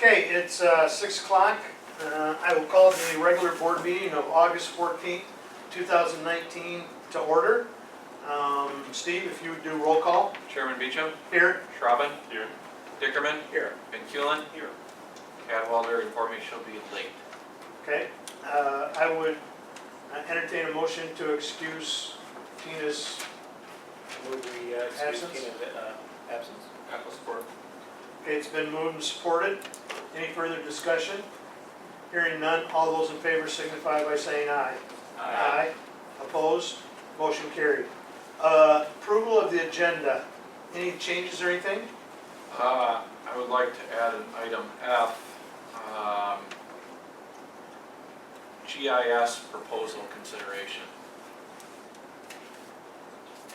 Okay, it's 6 o'clock. I will call the regular board meeting of August 14th, 2019 to order. Steve, if you would do roll call. Chairman Beecham. Here. Schraben. Here. Dickerman. Here. Van Kulen. Here. Cadwalder informed me she'll be late. Okay, I would entertain a motion to excuse Tina's Move we excuse Absence? Tina's absence. Apple support. Okay, it's been moved and supported. Any further discussion? Hearing none, all those in favor signify by saying aye. Aye. Opposed? Motion carried. Approval of the agenda. Any changes or anything? I would like to add an item F, GIS proposal consideration.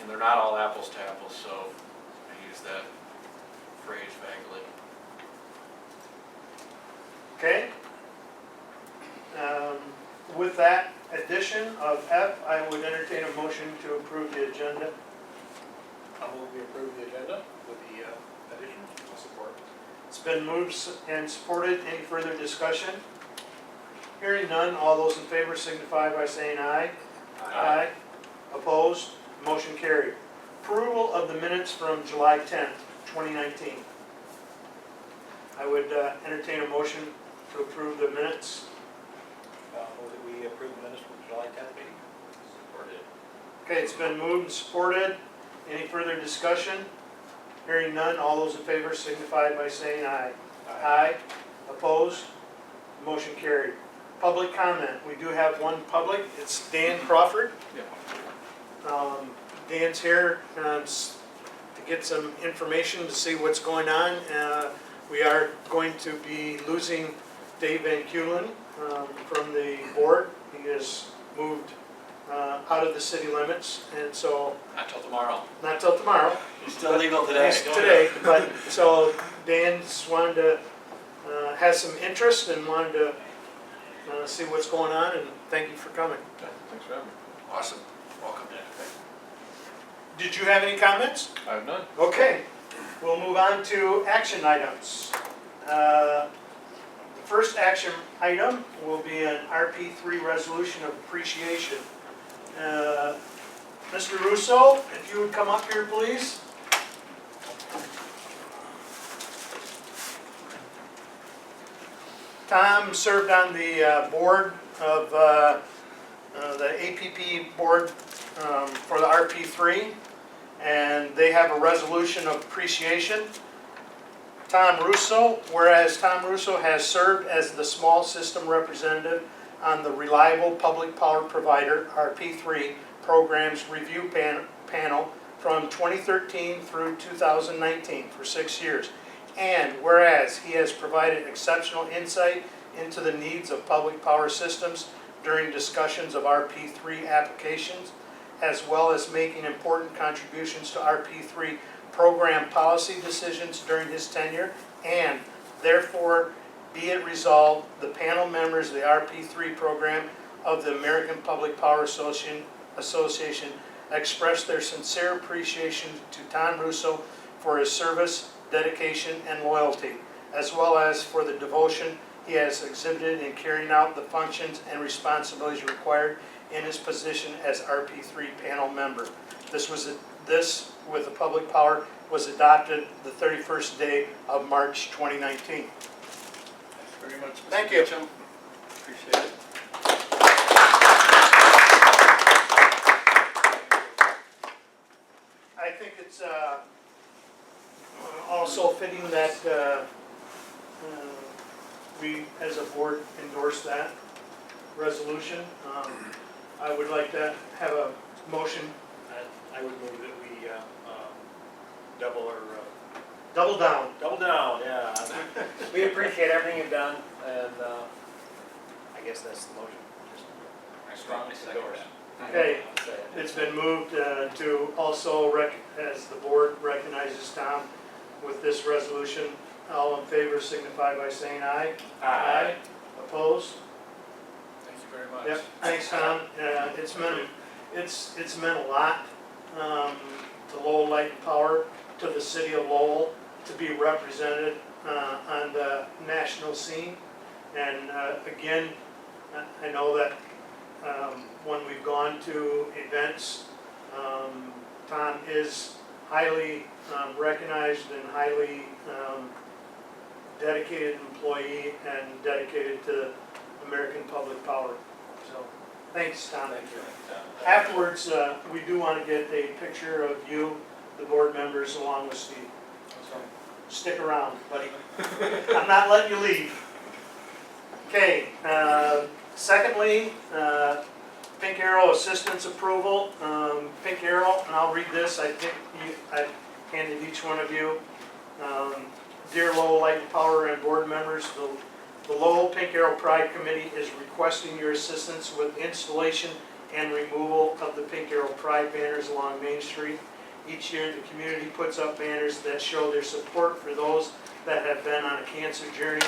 And they're not all apples to apples, so I use that phrase vaguely. Okay. With that addition of F, I would entertain a motion to approve the agenda. I'll move we approve the agenda with the addition. I'll support. It's been moved and supported. Any further discussion? Hearing none, all those in favor signify by saying aye. Aye. Opposed? Motion carried. Approval of the minutes from July 10th, 2019. I would entertain a motion to approve the minutes. Move that we approve the minutes from July 10th meeting. Supported. Okay, it's been moved and supported. Any further discussion? Hearing none, all those in favor signify by saying aye. Aye. Opposed? Motion carried. Public comment. We do have one public. It's Dan Crawford. Dan's here to get some information to see what's going on. We are going to be losing Dave Van Kulen from the board. He has moved out of the city limits, and so Not till tomorrow. not till tomorrow. He's still legal today. It's today, but so Dan's wanted to has some interest and wanted to see what's going on, and thank you for coming. Thanks for having me. Awesome. Welcome. Did you have any comments? I have none. Okay, we'll move on to action items. The first action item will be an RP3 Resolution of Appreciation. Mr. Russo, if you would come up here, please. Tom served on the board of the APP board for the RP3, and they have a resolution of appreciation. Tom Russo, whereas Tom Russo has served as the small system representative on the Reliable Public Power Provider RP3 Programs Review Panel from 2013 through 2019 for 6 years. And whereas he has provided exceptional insight into the needs of public power systems during discussions of RP3 applications, as well as making important contributions to RP3 program policy decisions during his tenure, and therefore be it resolved, the panel members of the RP3 program of the American Public Power Association express their sincere appreciation to Tom Russo for his service, dedication, and loyalty, as well as for the devotion he has exhibited in carrying out the functions and responsibilities required in his position as RP3 panel member. This with the public power was adopted the 31st day of March 2019. Thanks very much, Mr. Thank you. Beecham. Appreciate it. I think it's also fitting that we as a board endorse that resolution. I would like to have a motion. I would move that we Double down. double down, yeah. We appreciate everything you've done, and I guess that's the motion. I strongly second that. Okay, it's been moved to also, as the board recognizes Tom with this resolution. All in favor signify by saying aye. Aye. Opposed? Thank you very much. Yep, thanks, Tom. It's meant a lot to Lowell Light and Power, to the city of Lowell, to be represented on the national scene. And again, I know that when we've gone to events, Tom is highly recognized and highly dedicated employee and dedicated to American Public Power. So, thanks, Tom. Thank you. Afterwards, we do want to get a picture of you, the board members, along with Steve. So, stick around, buddy. I'm not letting you leave. Okay, secondly, Pink Arrow Assistance Approval. Pink Arrow, and I'll read this, I think I handed each one of you. Dear Lowell Light and Power and board members, the Lowell Pink Arrow Pride Committee is requesting your assistance with installation and removal of the Pink Arrow Pride banners along Main Street. Each year, the community puts up banners that show their support for those that have been on a cancer journey.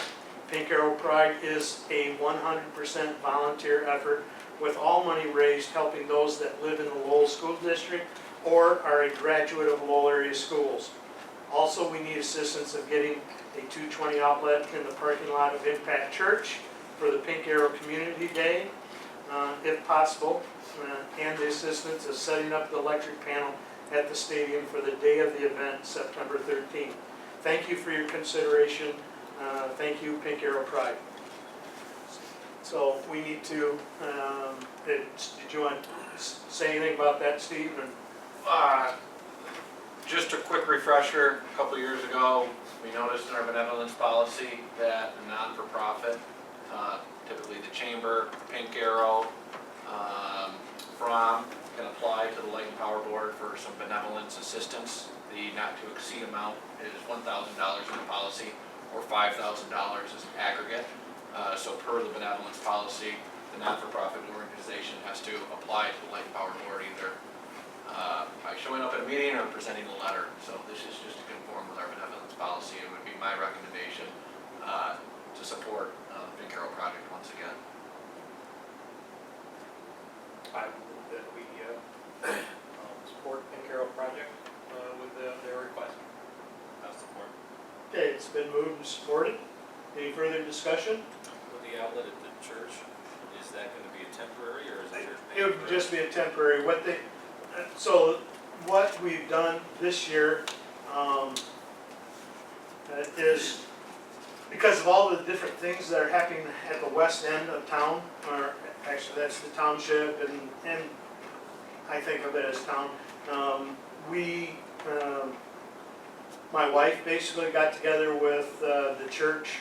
Pink Arrow Pride is a 100% volunteer effort, with all money raised helping those that live in the Lowell School District or are a graduate of Lowell area schools. Also, we need assistance of getting a 220 outlet in the parking lot of Impact Church for the Pink Arrow Community Day, if possible, and the assistance of setting up the electric panel at the stadium for the day of the event, September 13th. Thank you for your consideration. Thank you, Pink Arrow Pride. So we need to, did you want to say anything about that, Steve? Just a quick refresher, a couple years ago, we noticed in our benevolence policy that a non-for-profit, typically the Chamber, Pink Arrow, FROM, can apply to the Light and Power Board for some benevolence assistance. The not-to-exceed amount is $1,000 in the policy, or $5,000 as an aggregate. So per the benevolence policy, the not-for-profit organization has to apply to the Light and Power Board either by showing up at a meeting or presenting a letter. So this is just to conform with our benevolence policy, and would be my recommendation to support the Pink Arrow project once again. I move that we support Pink Arrow project with their request. I'll support. Okay, it's been moved and supported. Any further discussion? With the outlet at the church, is that going to be a temporary, or is the church? It would just be a temporary. So what we've done this year is, because of all the different things that are happening at the west end of town, or actually that's the township, and I think of it as town, my wife basically got together with the church,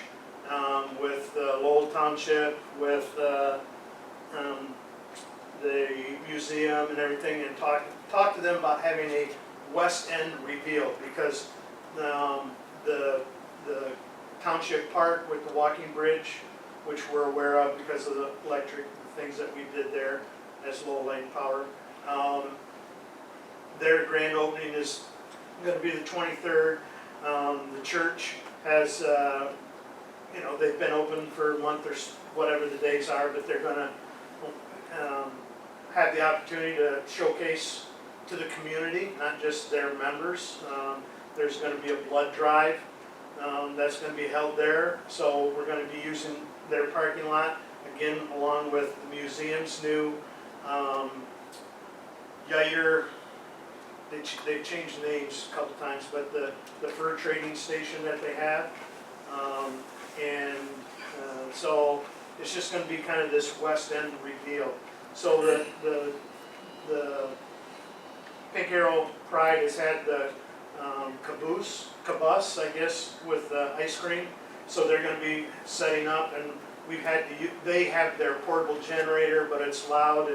with Lowell Township, with the museum and everything, and talk to them about having a west end reveal, because the township park with the walking bridge, which we're aware of because of the electric things that we did there as Lowell Light and Power, their grand opening is going to be the 23rd. The church has, they've been open for a month or whatever the days are, but they're going to have the opportunity to showcase to the community, not just their members. There's going to be a blood drive that's going to be held there, so we're going to be using their parking lot, again, along with the museum's new Yair. They've changed names a couple times, but the fur trading station that they have, so it's just going to be kind of this west end reveal. So the Pink Arrow Pride has had the caboose, I guess, with ice cream. So they're going to be setting up, and they have their portable generator, but it's loud,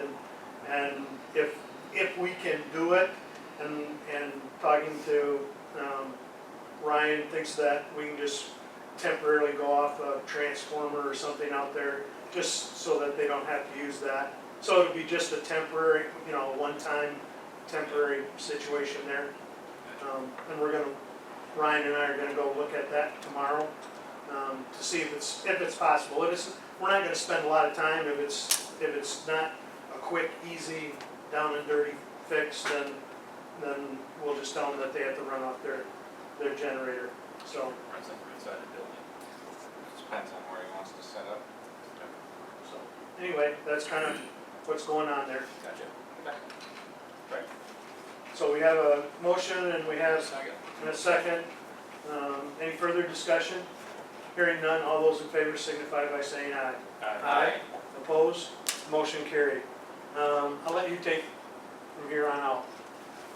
and if we can do it, and talking to Ryan thinks that we can just temporarily go off a transformer or something out there, just so that they don't have to use that. So it'll be just a temporary, one-time temporary situation there. And Ryan and I are gonna go look at that tomorrow to see if it's possible. We're not gonna spend a lot of time. If it's not a quick, easy, down and dirty fix, then we'll just tell them that they have to run off their generator. So. Runs inside the building. depends on where he wants to set up. So, anyway, that's kind of what's going on there. Gotcha. So we have a motion and we have Second. a second. Any further discussion? Hearing none, all those in favor signify by saying aye. Aye. Opposed? Motion carried. I'll let you take from here on out.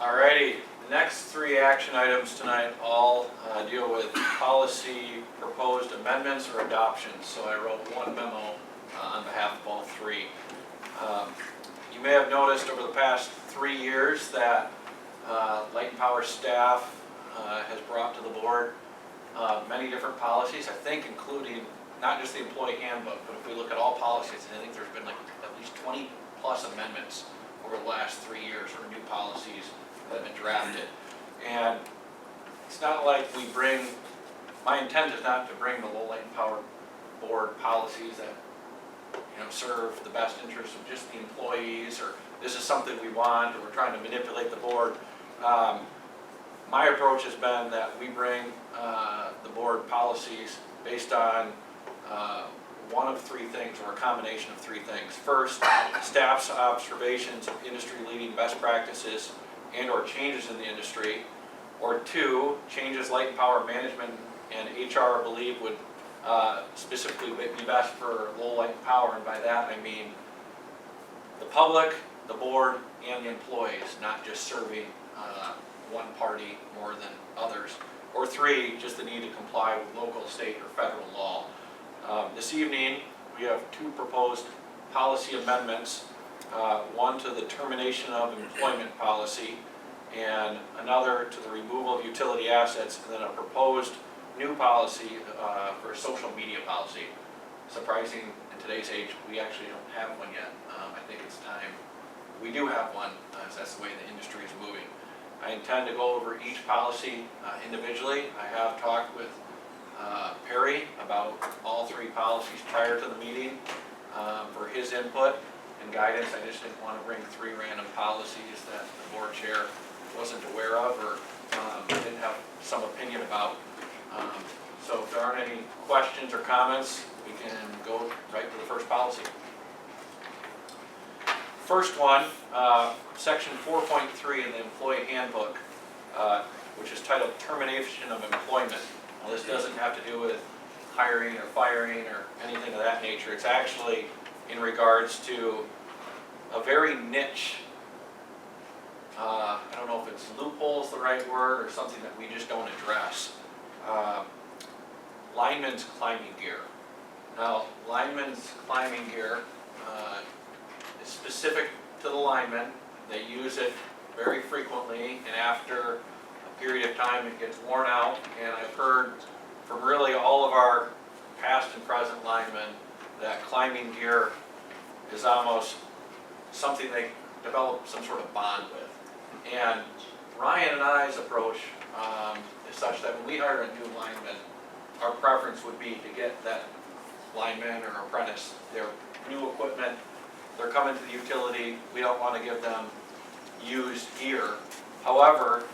Alrighty, the next three action items tonight all deal with policy proposed amendments or adoptions. So I wrote one memo on behalf of all three. You may have noticed over the past 3 years that Light and Power staff has brought to the board many different policies, I think including not just the employee handbook, but if we look at all policies, I think there's been like at least 20 plus amendments over the last 3 years or new policies that have been drafted. And it's not like we bring, my intent is not to bring the Lowell Light and Power board policies that serve the best interests of just the employees, or this is something we want, or we're trying to manipulate the board. My approach has been that we bring the board policies based on one of three things, or a combination of three things. First, staff's observations of industry-leading best practices and or changes in the industry. Or two, changes Light and Power management and HR believe would specifically be best for Lowell Light and Power, and by that I mean the public, the board, and the employees, not just serving one party more than others. Or three, just the need to comply with local, state, or federal law. This evening, we have two proposed policy amendments, one to the termination of employment policy, and another to the removal of utility assets, and then a proposed new policy for a social media policy. Surprising in today's age, we actually don't have one yet. I think it's time we do have one, as that's the way the industry is moving. I intend to go over each policy individually. I have talked with Perry about all three policies prior to the meeting for his input and guidance. I just didn't want to bring three random policies that the board chair wasn't aware of or didn't have some opinion about. So if there aren't any questions or comments, we can go right to the first policy. First one, section 4.3 in the employee handbook, which is titled Termination of Employment. Now this doesn't have to do with hiring or firing or anything of that nature. It's actually in regards to a very niche, I don't know if it's loophole is the right word or something that we just don't address. Lineman's climbing gear. Now, lineman's climbing gear is specific to the lineman. They use it very frequently, and after a period of time it gets worn out. And I've heard from really all of our past and present linemen that climbing gear is almost something they develop some sort of bond with. And Ryan and I's approach is such that when we hire a new lineman, our preference would be to get that lineman or apprentice their new equipment. They're coming to the utility. We don't want to give them used gear. However,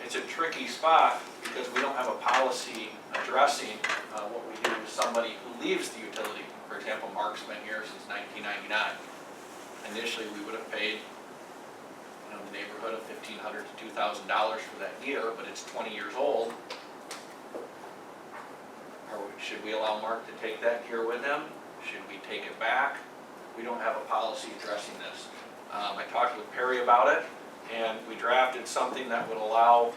it's a tricky spot because we don't have a policy addressing what we do with somebody who leaves the utility. For example, Mark's been here since 1999. Initially, we would have paid in the neighborhood of $1,500 to $2,000 for that gear, but it's 20 years old. Should we allow Mark to take that gear with him? Should we take it back? We don't have a policy addressing this. I talked with Perry about it, and we drafted something that would allow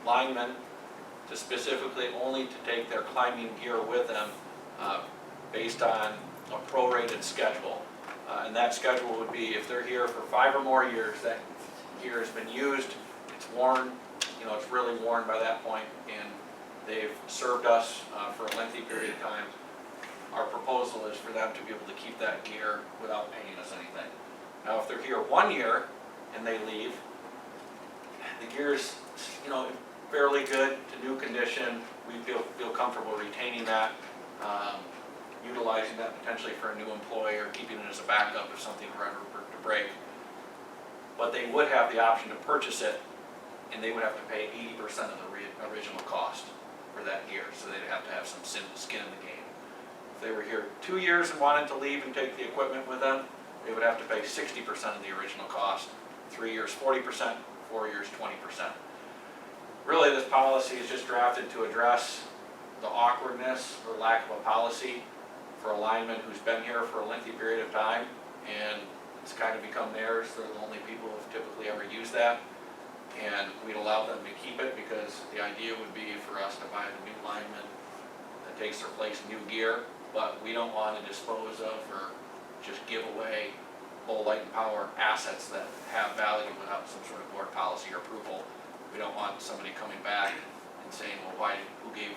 linemen to specifically only to take their climbing gear with them based on a prorated schedule. And that schedule would be if they're here for 5 or more years, that gear has been used, it's worn, it's really worn by that point, and they've served us for a lengthy period of time. Our proposal is for them to be able to keep that gear without paying us anything. Now, if they're here 1 year and they leave, the gear is, fairly good to new condition. We feel comfortable retaining that, utilizing that potentially for a new employee or keeping it as a backup if something were ever to break. But they would have the option to purchase it, and they would have to pay 80% of the original cost. for that gear, so they'd have to have some skin in the game. If they were here 2 years and wanted to leave and take the equipment with them, they would have to pay 60% of the original cost. 3 years, 40%, 4 years, 20%. Really, this policy is just drafted to address the awkwardness or lack of a policy for a lineman who's been here for a lengthy period of time, and it's kind of become theirs. They're the only people who have typically ever used that, and we'd allow them to keep it because the idea would be for us to buy the new lineman that takes their place new gear, but we don't want to dispose of or just give away low light and power assets that have value without some sort of board policy or approval. We don't want somebody coming back and saying, well, who gave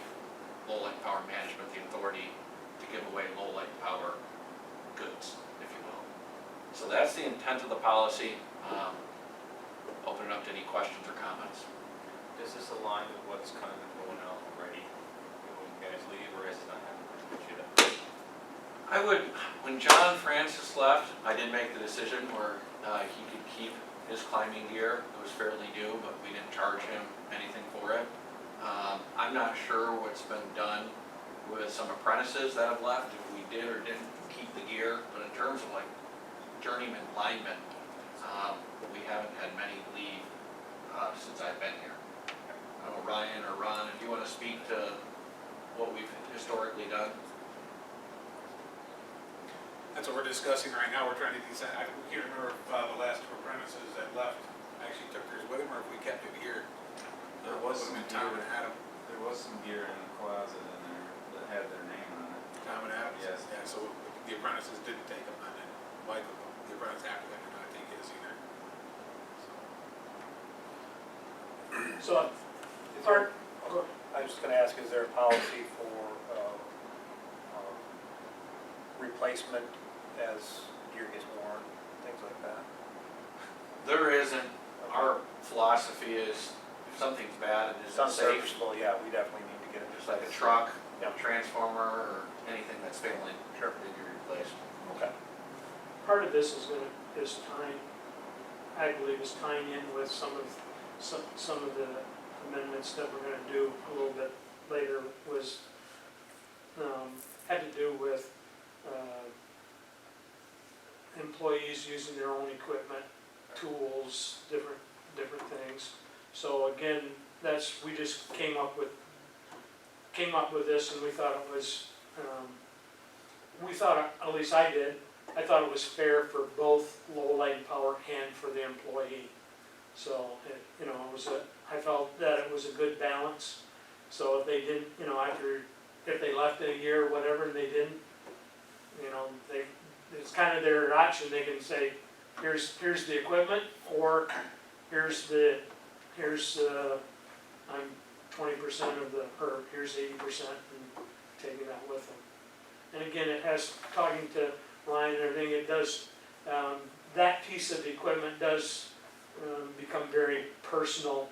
low light and power management the authority to give away low light and power goods, if you will. So that's the intent of the policy. Open it up to any questions or comments. Does this align with what's kind of been going on already when you guys leave, or is it not happening? I would, when John Francis left, I did make the decision where he could keep his climbing gear. It was fairly new, but we didn't charge him anything for it. I'm not sure what's been done with some apprentices that have left, if we did or didn't keep the gear, but in terms of like journeyman linemen, we haven't had many leave since I've been here. I don't know, Ryan or Ron, if you want to speak to what we've historically done. That's what we're discussing right now. We're trying to decide. I can't remember if the last two apprentices that left actually took theirs with them, or if we kept it here. There was Put some them in Tom gear. and Adam. There was some gear in the closet in there that had their name on it. Tom and Adam. Yes. Yeah. So the apprentices didn't take them, and then Michael, the apprentice after that, did not take his either. So, Art, I was just gonna ask, is there a policy for replacement as gear gets worn, things like that? There isn't. Our philosophy is if something's bad and It's isn't safe, unserviceable, yeah, we definitely need to get it. just like a truck, Yeah. transformer, or anything that's failing, Sure. they be replaced. Okay. Part of this is tying, I believe, is tying in with some of the amendments that we're gonna do a little bit later was, had to do with, employees using their own equipment, tools, different things. So again, we just came up with this, and we thought it was, at least I did, I thought it was fair for both low light and power and for the employee. So, I felt that it was a good balance. So if they didn't, if they left in a year or whatever and they didn't, it's kind of their option. They can say, here's the equipment, or I'm 20% of or here's 80% and taking that with them. And again, it has, talking to Ryan and everything, it does, that piece of equipment does become very personal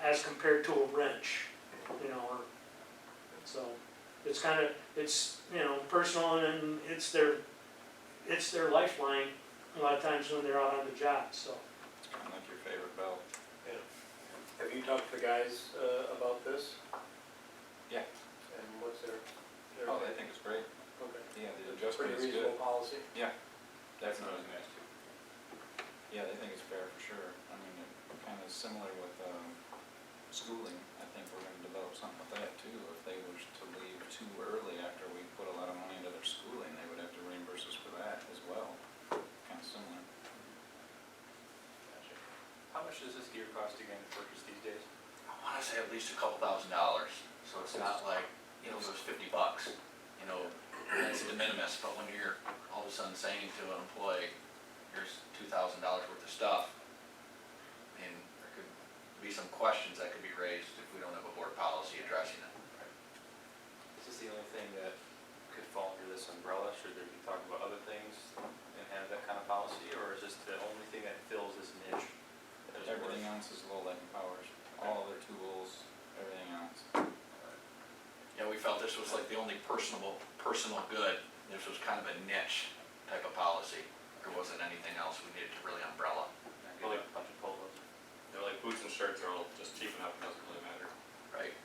as compared to a wrench, so it's kind of, personal, and it's their lifeline a lot of times when they're out on the job, so. It's kind of like your favorite belt. Have you talked to the guys about this? Yeah. And what's their? Oh, I think it's great. Okay. Yeah, the adjustment Pretty is good. reasonable policy? Yeah, that's what I was gonna ask you. Yeah, they think it's fair for sure. I mean, it kind of similar with schooling. I think we're gonna develop something with that too. If they were to leave too early after we put a lot of money into their schooling, they would have to reimburse us for that as well. Kind of similar. Gotcha. How much does this gear cost again to purchase these days? I want to say at least a couple $1,000s, so it's not like, if it was $50, that's de minimis, but when you're all of a sudden saying to an employee, here's $2,000 worth of stuff, I mean, there could be some questions that could be raised if we don't have a board policy addressing it. Is this the only thing that could fall under this umbrella? Should there be talking about other things and have that kind of policy, or is this the only thing that fills this niche? Everything else is low light and powers. All other tools, everything else. Yeah, we felt this was like the only personal good. This was kind of a niche type of policy. There wasn't anything else we needed to really umbrella. Like a bunch of polos. They're like boots and shirts are all just cheap enough, it doesn't really matter. Right.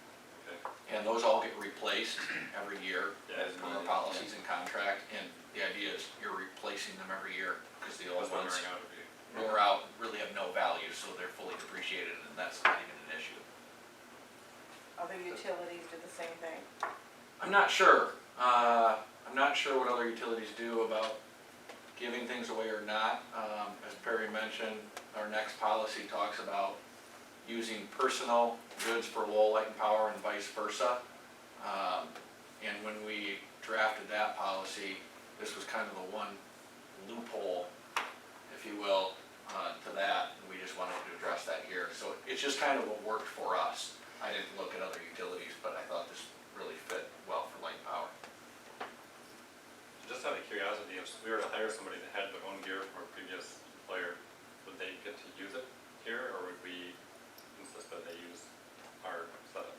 Okay. and those all get replaced every year Yeah, as per our policies and contract, and the idea is you're replacing them every year, because the old That's one ones wearing out would be. wore out, really have no value, so they're fully depreciated, and that's not even an issue. Other utilities do the same thing. I'm not sure. I'm not sure what other utilities do about giving things away or not. As Perry mentioned, our next policy talks about using personal goods for Lowell Light and Power and vice versa. And when we drafted that policy, this was kind of the one loophole, if you will, to that, and we just wanted to address that here. So it's just kind of what worked for us. I didn't look at other utilities, but I thought this really fit well for light and power. Just out of curiosity, if we were to hire somebody that had their own gear from a previous employer, would they get to use it here, or would we insist that they use our setup?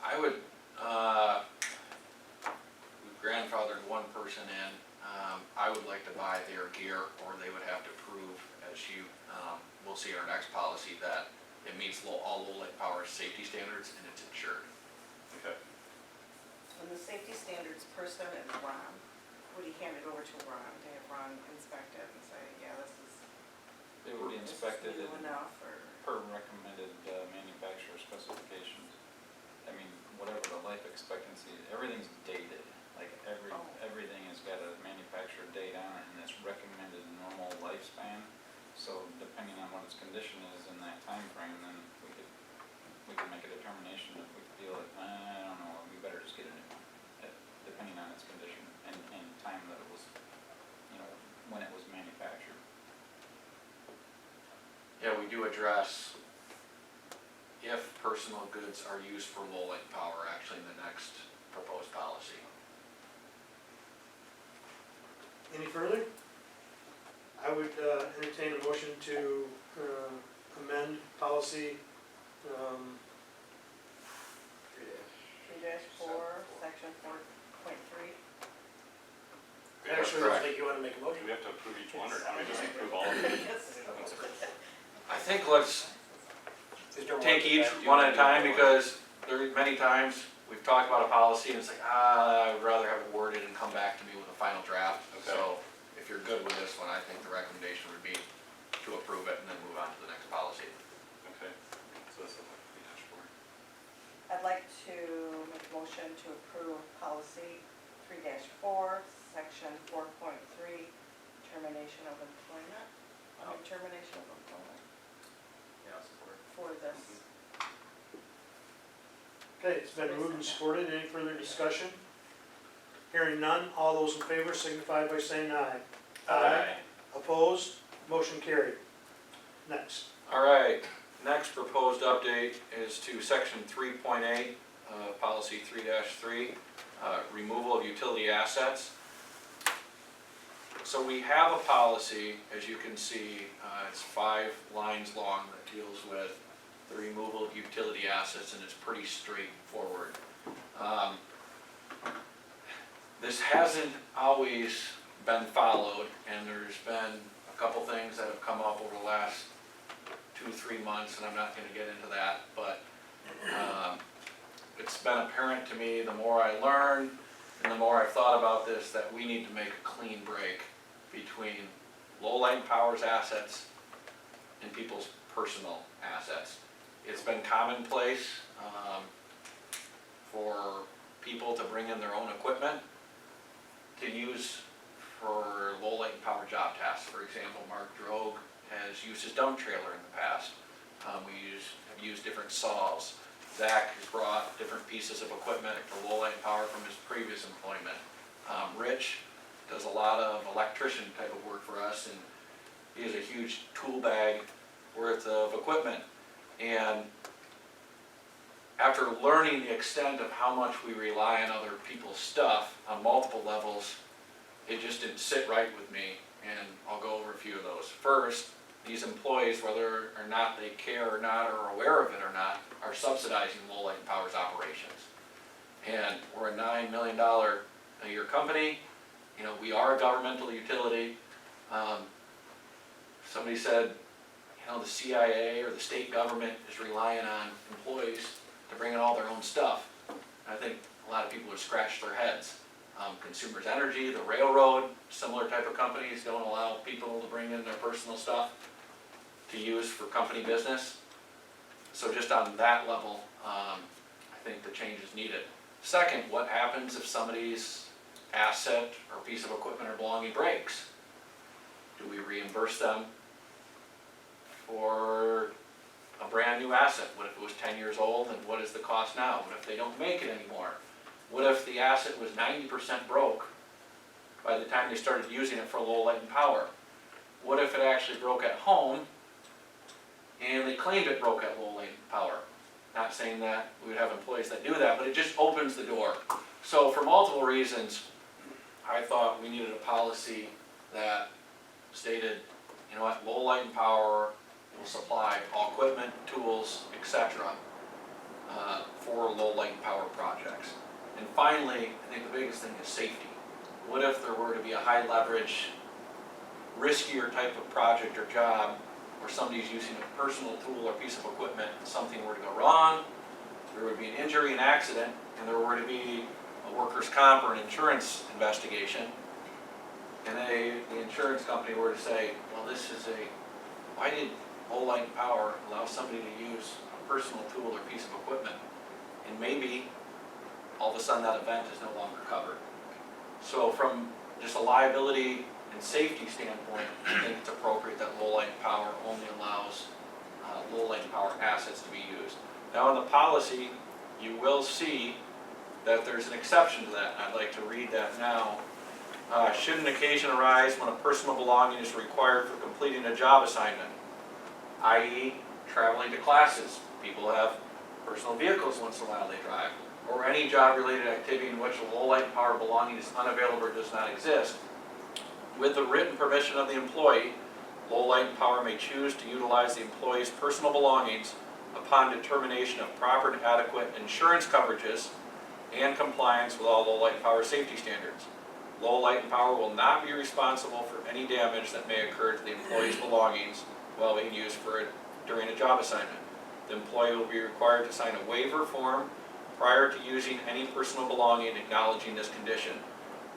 I would, we've grandfathered one person in. I would like to buy their gear, or they would have to prove, as you, we'll see in our next policy, that it meets all low light power safety standards and it's insured. Okay. When the safety standards person is Ron, would he hand it over to Ron to have Ron inspect it and say, yeah, this is, It would be this is inspected new and enough, or? per recommended manufacturer specifications. I mean, whatever the life expectancy, everything's dated. Like everything has got a manufacturer date on it, and it's recommended normal lifespan. So depending on what its condition is in that time frame, then we could make a determination if we feel like, I don't know, we better just get a new one, depending on its condition and time that it was, you know, when it was manufactured. Yeah, we do address if personal goods are used for low light power, actually in the next proposed policy. Any further? I would entertain a motion to amend policy 3-4, section 4.3. Actually, I don't think you want to make a Do motion. we have to approve each one, or can we just approve all of them? I think let's Is there take one each that- one at a time, because there are many times we've talked about a policy and it's like, I would rather have it worded and come back to me with a final draft. Okay. So if you're good with this one, I think the recommendation would be to approve it and then move on to the next policy. Okay, so this is like 3-4. I'd like to make a motion to approve policy 3-4, section 4.3, termination of employment. Termination of employment Yeah, support. for this. Okay, it's been moved and supported. Any further discussion? Hearing none, all those in favor signify by saying aye. Opposed? Motion carried. Next. All right, next proposed update is to section 3.8, policy 3-3, removal of utility assets. So we have a policy, as you can see, it's 5 lines long that deals with the removal of utility assets, and it's pretty straightforward. This hasn't always been followed, and there's been a couple things that have come up over the last 2-3 months, and I'm not going to get into that, but it's been apparent to me the more I learn and the more I've thought about this, that we need to make a clean break between low light and power's assets and people's personal assets. It's been commonplace for people to bring in their own equipment to use for low light and power job tasks. For example, Mark Drogue has used his dump trailer in the past. We have used different saws. Zach has brought different pieces of equipment for low light and power from his previous employment. Rich does a lot of electrician type of work for us, and he has a huge tool bag worth of equipment. And after learning the extent of how much we rely on other people's stuff on multiple levels, it just didn't sit right with me, and I'll go over a few of those. First, these employees, whether or not they care or not, or are aware of it or not, are subsidizing Low Light and Power's operations. And we're a $9 million a year company. You know, we are a governmental utility. Somebody said, you know, the CIA or the state government is relying on employees to bring in all their own stuff. lot of people would scratch their heads. Consumers Energy, the railroad, similar type of companies don't allow people to bring in their personal stuff to use for company business. So just on that level, I think the change is needed. Second, what happens if somebody's asset or piece of equipment or belonging breaks? Do we reimburse them for a brand new asset? What if it was 10 years old, and what is the cost now? What if they don't make it anymore? What if the asset was 90% broke by the time they started using it for low light and power? What if it actually broke at home and they claimed it broke at low light and power? Not saying that we would have employees that do that, but it just opens the door. So for multiple reasons, I thought we needed a policy that stated, you know what, low light and power will supply all equipment, tools, etc. For low light and power projects. And finally, I think the biggest thing is safety. What if there were to be a high leverage, riskier type of project or job where somebody's using a personal tool or piece of equipment and something were to go wrong, there would be an injury, an accident, and there were to be a workers' comp or an insurance investigation, and the insurance company were to say, well, why did low light power allow somebody to use a personal tool or piece of equipment? And maybe all of a sudden that event is no longer covered. So from just a liability and safety standpoint, I think it's appropriate that low light power only allows low light power assets to be used. Now in the policy, you will see that there's an exception to that. I'd like to read that now. Should an occasion arise when a personal belonging is required for completing a job assignment, i.e. traveling to classes, people have personal vehicles once in a while they drive, or any job-related activity in which a low light power belonging is unavailable or does not exist, with the written permission of the employee, low light power may choose to utilize the employee's personal belongings upon determination of proper and adequate insurance coverages and compliance with all low light power safety standards. Low light and power will not be responsible for any damage that may occur to the employee's belongings while being used during a job assignment. The employee will be required to sign a waiver form prior to using any personal belonging acknowledging this condition.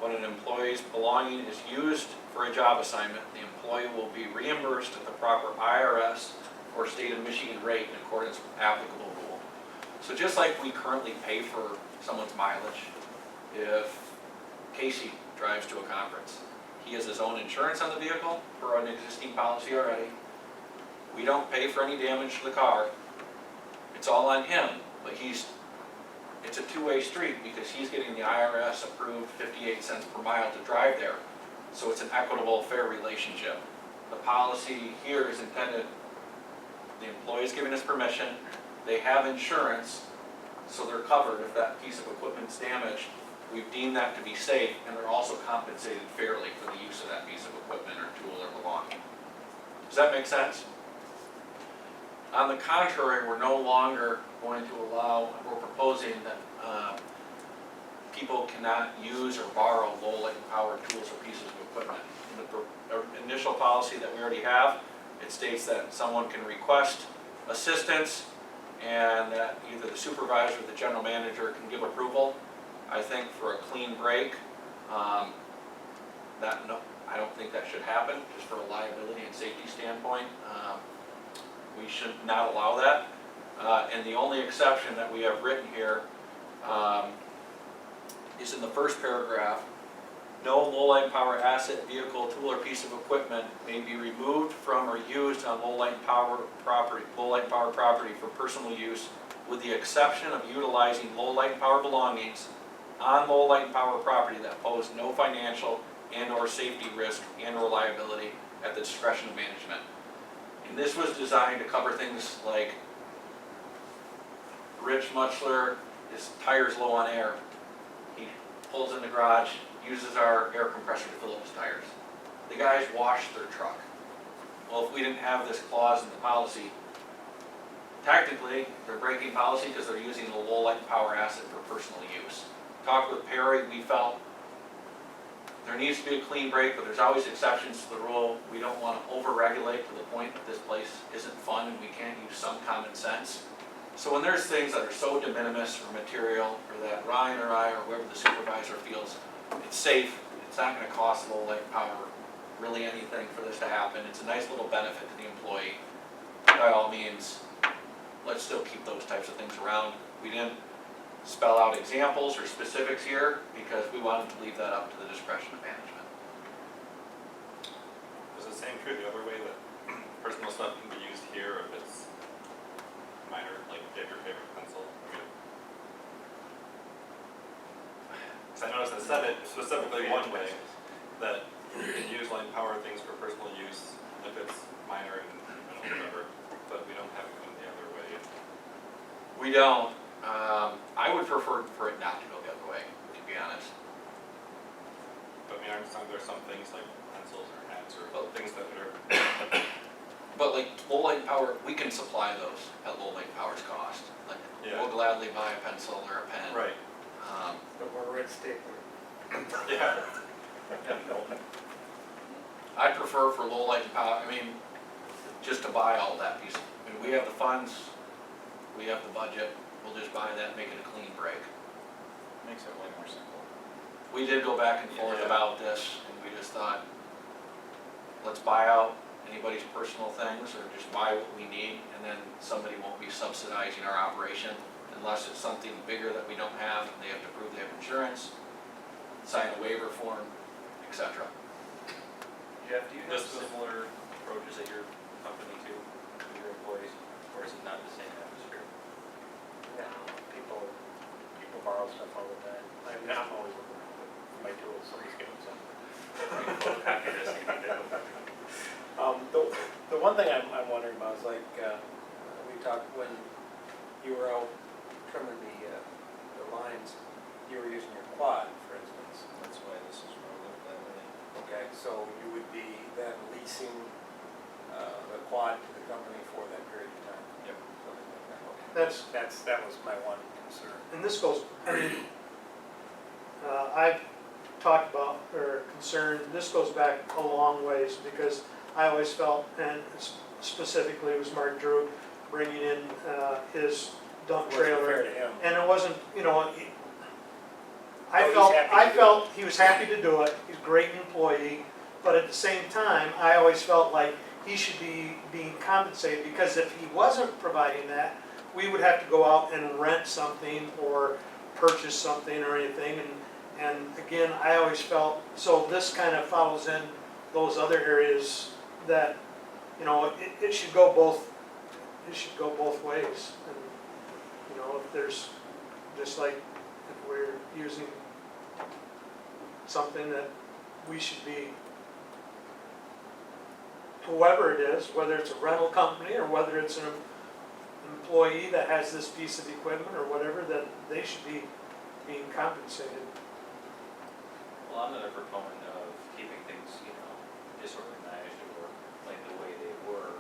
When an employee's belonging is used for a job assignment, the employee will be reimbursed at the proper IRS or state of Michigan rate in accordance with applicable rule. So just like we currently pay for someone's mileage, if Casey drives to a conference, he has his own insurance on the vehicle for an existing policy already. We don't pay for any damage to the car. It's all on him, but it's a two-way street because he's getting the IRS approved 58 cents per mile to drive there. So it's an equitable, fair relationship. The policy here is intended, the employee's giving us permission, they have insurance, so they're covered if that piece of equipment's damaged. We've deemed that to be safe, and they're also compensated fairly for the use of that piece of equipment or tool or belonging. Does that make sense? On the contrary, we're no longer going to allow, we're proposing that people cannot use or borrow low light power tools or pieces of equipment. In the initial policy that we already have, it states that someone can request assistance and that either the supervisor or the general manager can give approval. I think for a clean break, I don't think that should happen, just for a liability and safety standpoint. We should not allow that. And the only exception that we have written here is in the first paragraph. No low light power asset, vehicle, tool, or piece of equipment may be removed from or used on low light power property for personal use, with the exception of utilizing low light power belongings on low light power property that pose no financial and/or safety risk and/or liability at the discretion of management. And this was designed to cover things like Rich Mutchler, his tire's low on air. He pulls in the garage, uses our air compressor to fill up his tires. The guys wash their truck. Well, if we didn't have this clause in the policy, technically they're breaking policy because they're using a low light power asset for personal use. Talked with Perry, we felt there needs to be a clean break, but there's always exceptions to the rule. We don't want to over-regulate to the point that this place isn't fun and we can't use some common sense. So when there's things that are so de minimis or material, or that Ryan or I or whoever the supervisor feels it's safe, it's not gonna cost Lowell Lake Power really anything for this to happen, it's a nice little benefit to the employee, by all means, let's still keep those types of things around. We didn't spell out examples or specifics here because we wanted to leave that up to the discretion of management. Is the same true the other way, that personal stuff can be used here if it's minor, like get your favorite pencil? I mean, 'cause I noticed it said it specifically one way, that you can use line power things for personal use if it's minor and whatever, but we don't have it going the other way. We don't. I would prefer for it not to go the other way, to be honest. But I mean, there's some things like pencils or hats or things that are, But like Lowell Lake Power, we can supply those at Lowell Lake Power's cost. Like, Yeah. we'll gladly buy a pencil or a pen. right, But we're red stapler. yeah. Yeah, no. I prefer for Lowell Lake Power, I mean, just to buy all that piece. I mean, we have the funds, we have the budget, we'll just buy that, make it a clean break. Makes it way more simple. We did go back and forth Yeah. about this, and we just thought, let's buy out anybody's personal things, or just buy what we need, and then somebody won't be subsidizing our operation unless it's something bigger that we don't have, and they have to prove they have insurance, sign a waiver form, etc. Jeff, do you have similar approaches at your company too, to your employees, or is it not the same atmosphere? Yeah, people borrow stuff all the time. I'm always looking around for my tools, somebody's getting some. The one thing I'm wondering about is like, we talked when you were out trimming the lines, you were using your quad, for instance. That's why this is rolled up that way. Okay, so you would be then leasing the quad to the company for that period of time? Yep. Something like that, okay. That was my one concern. And this goes, I mean, I've talked about, or concerned, this goes back a long ways, because I always felt, and specifically it was Mark Drew bringing in his dump It wasn't trailer. fair to him. And it wasn't, you know, Oh, he's happy to I do felt he was happy to do it, he's a great employee, but at the same time, I always felt like he should be being compensated, because if he wasn't providing that, we would have to go out and rent something or purchase something or anything, and again, I always felt, so this kind of follows in those other areas that, you know, it should go both ways. And, you know, if there's, just like if we're using something that we should be, whoever it is, whether it's a rental company or whether it's an employee that has this piece of equipment or whatever, that they should be being compensated. Well, I'm not a proponent of keeping things, disorganized or like the way they were.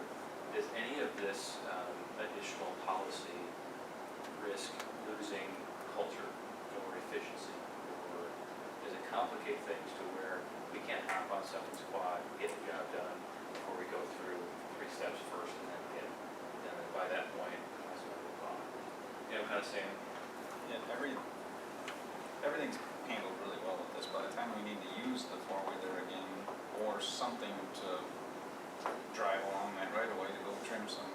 Does any of this additional policy risk losing culture or efficiency? Or does it complicate things to where we can't hop on someone's quad, get the job done before we go through 3 steps first and then get, and then by that point, that's what we're on. You know what I'm kind of saying? Yeah, everything's handled really well with this. By the time we need to use the four-wheeler again, or something to drive along that right away to go trim some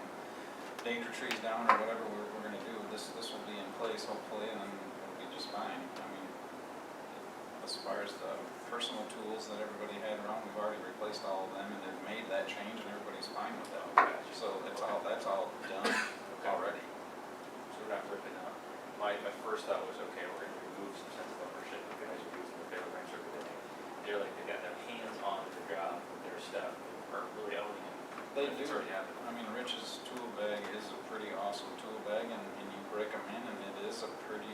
danger trees down or whatever we're gonna do, this will be in place hopefully, and then it'll be just fine. I mean, as far as the personal tools that everybody had around, we've already replaced all of them, and they've made that change, and everybody's fine with that. So that's all done already. So we're not ripping out. My first thought was, okay, we're gonna remove some sense of ownership, the guys who use the fair ranks or everything. They're like, they got their hands on the job with their stuff, are really owning it. They do. It's already happened. I mean, Rich's tool bag is a pretty awesome tool bag, and you break them in, and it is a pretty,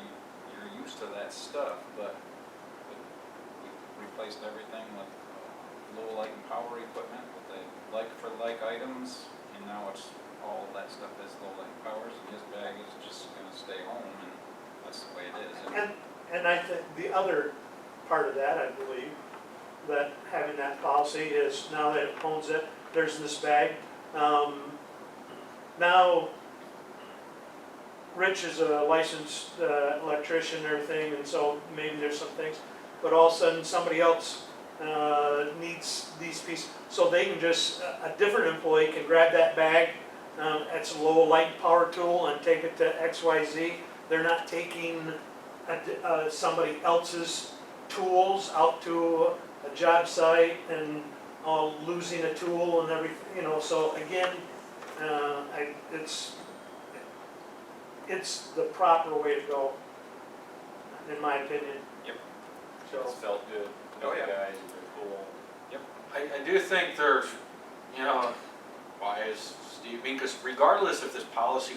you're used to that stuff, but we replaced everything with Lowell Light and Power equipment, with the like-for-like items, and now it's all that stuff is Lowell Light and Power's, and his bag is just gonna stay home, and that's the way it is. And I think the other part of that, I believe, that having that policy is, now that it owns it, there's this bag. Now, Rich is a licensed electrician and everything, and so maybe there's some things, but all of a sudden somebody else needs these pieces, so they can just, a different employee can grab that bag, it's a low light power tool and take it to XYZ. They're not taking somebody else's tools out to a job site and losing a tool and everything, you know, so again, it's the proper way to go, in my opinion. Yep. So, It's felt good, Oh, yeah. guys, they're cool. I do think there's, you know, why is Steve, because regardless if this policy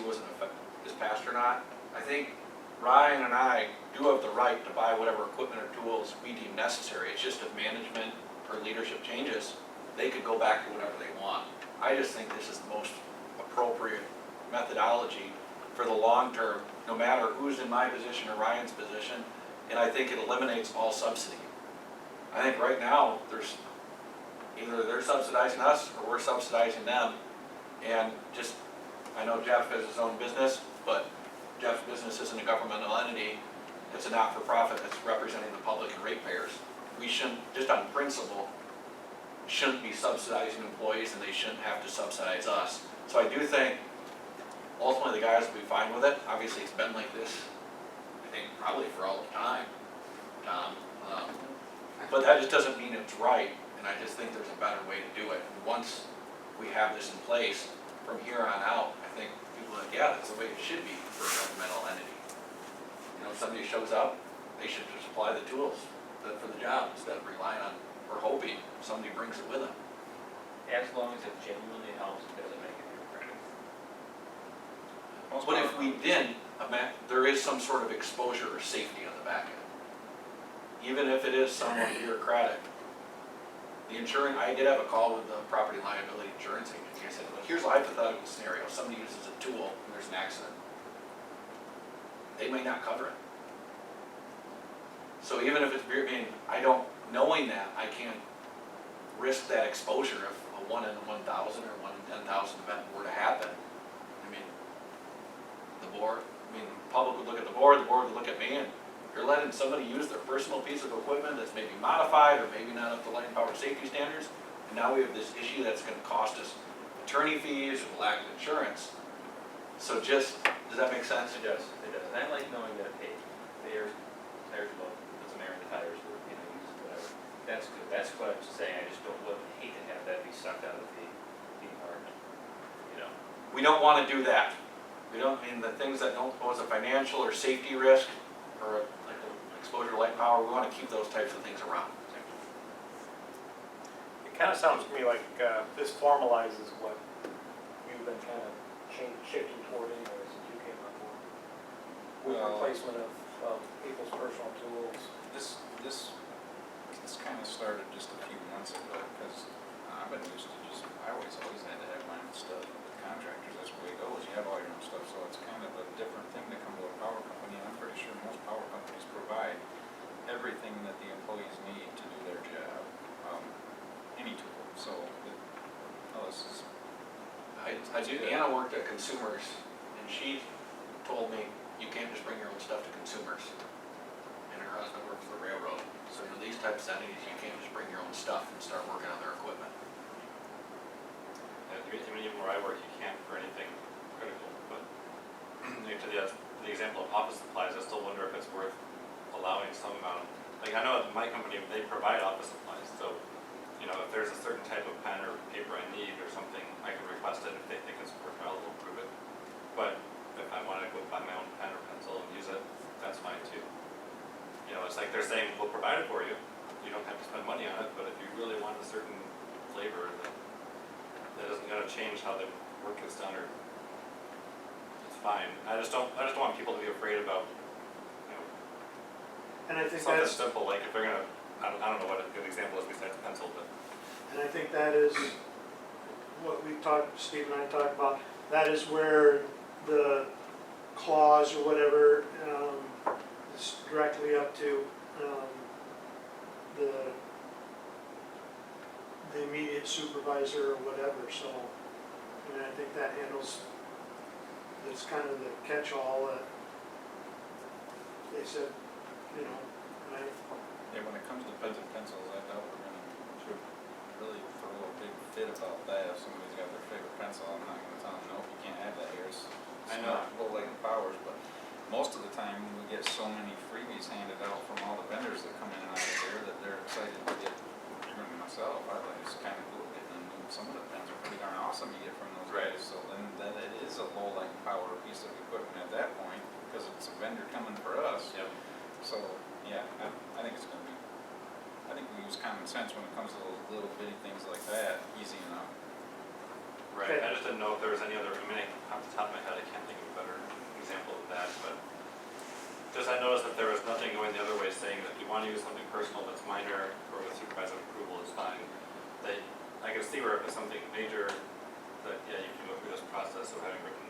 is passed or not, I think Ryan and I do have the right to buy whatever equipment or tools we deem necessary. It's just if management or leadership changes, they could go back to whatever they want. I just think this is the most appropriate methodology for the long term, no matter who's in my position or Ryan's position, and I think it eliminates all subsidy. I think right now, there's either they're subsidizing us or we're subsidizing them, and just, I know Jeff has his own business, but Jeff's business isn't a governmental entity, it's a not-for-profit that's representing the public and ratepayers. We shouldn't, just on principle, shouldn't be subsidizing employees and they shouldn't have to subsidize us. So I do think ultimately the guys will be fine with it. Obviously it's been like this, I think probably for all of time, Tom. But that just doesn't mean it's right, and I just think there's a better way to do it. And once we have this in place, from here on out, I think people are like, yeah, that's the way it should be for a governmental entity. You know, if somebody shows up, they should just supply the tools for the job instead of relying on or hoping somebody brings it with them. As long as it genuinely helps, it doesn't make it bureaucratic. Most But if power we didn't, there is some sort of exposure or safety on the back end. Even if it is somewhat bureaucratic. The insurance, I did have a call with the property liability insurance agency. I said, look, here's a hypothetical scenario. Somebody uses a tool and there's an accident. They may not cover it. So even if it's, knowing that, I can't risk that exposure if a 1 in 1,000 or 1 in 10,000 event were to happen. I mean, the public would look at the board would look at me, and you're letting somebody use their personal piece of equipment that's maybe modified or maybe not up to light and power safety standards, and now we have this issue that's gonna cost us attorney fees or lack of insurance. So does that make sense? It does. And I like knowing that, hey, tires blow, put some air in the tires, or, you know, use whatever. That's good. That's what I'm saying. I just would hate to have that be sucked out of the environment, you know? We don't wanna do that. We don't, the things that don't pose a financial or safety risk or like exposure to light power, we wanna keep those types of things around. It kind of sounds to me like this formalizes what you've been kind of shifting toward anyways since you came on board. With Well, replacement of people's personal tools. This kind of started just a few months ago, because I've been used to I always had to have my own stuff with contractors, that's the way it goes, you have all your own stuff, so it's kind of a different thing to come to a power company, and I'm pretty sure most power companies provide everything that the employees need to do their job, any tool, so, this is. Anna worked at Consumers, and she told me, you can't just bring your own stuff to Consumers. And her husband worked for the railroad. So in these types of entities, you can't just bring your own stuff and start working on their equipment. Even where I work, you can't for anything critical, but to the example of office supplies, I still wonder if it's worth allowing some amount. Like, I know at my company, they provide office supplies, so, you know, if there's a certain type of pen or paper I need or something, I can request it. If they think it's worthwhile, they'll approve it. But if I want to go buy my own pen or pencil and use it, that's fine too. You know, it's like they're saying, we'll provide it for you. You don't have to spend money on it, but if you really want a certain flavor, then that isn't going to change how the work gets done, or it's fine. I just don't want people to be afraid about, you know, and I think something that's, simple, like if they're going to, I don't know what a good example is besides pencil, but and I think that is what Steve and I talked about, that is where the clause or whatever is directly up to the immediate supervisor or whatever, so, I think that handles that's kind of the catch-all that they said, you know, and Yeah, when it comes to pens and pencils, I doubt we're gonna should really throw a big fit about that. If somebody's got their favorite pencil, I'm not gonna tell them, nope, you can't have that here. It's not Lowell Powers, but most of the time, we get so many freebies handed out from all the vendors that come in and out of here that they're excited to get. Even myself, I think it's kind of cool getting them. Some of the pens are pretty darn awesome you get from those guys. So then it is a Lowell Power piece of equipment at that point, because it's a vendor coming for us. Yep. So, yeah, I think it's gonna be, I think we use common sense when it comes to those little bitty things like that, easy enough. Right, I just didn't know if there was any other, I mean, off the top of my head, I can't think of a better example of that, but just I noticed that there was nothing going the other way saying that if you want to use something personal that's minor or with supervisor approval is fine. That I can see where if it's something major, that yeah, you can go through this process of having written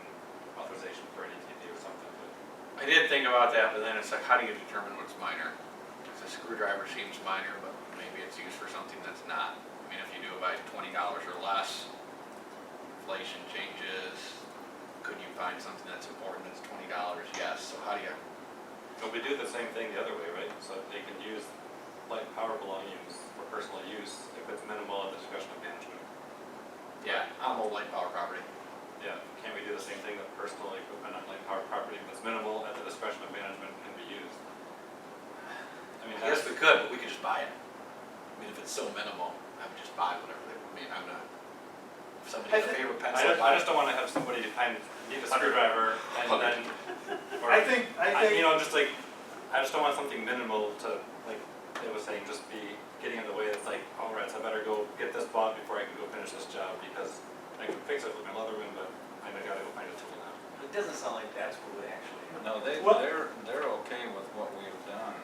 authorization for an ATV or something, but I did think about that, but then it's like, how do you determine what's minor? Because a screwdriver seems minor, but maybe it's used for something that's not. I mean, if you do it by $20 or less, inflation changes, could you find something that's important that's $20? Yes, so how do you? but we do the same thing the other way, right? So they can use light power belongings for personal use if it's minimal at the discretion of management. Yeah, I'm old light power property. Yeah, can't we do the same thing with personal equipment on light power property if it's minimal at the discretion of management can be used? I mean, I guess we could, but we could just buy it. I mean, if it's so minimal, I would just buy whatever they, I mean, I'm not, if somebody has a favorite pencil. I just don't wanna have somebody, I need a screwdriver and then, or, I think, you know, just like, I just don't want something minimal to, like, it was saying, just be getting in the way. It's like, all right, so I better go get this bought before I can go finish this job because I can fix it with my Leatherman, but I gotta go find a tool now. It doesn't sound like that's what we actually. No, Well- they're okay with what we've done,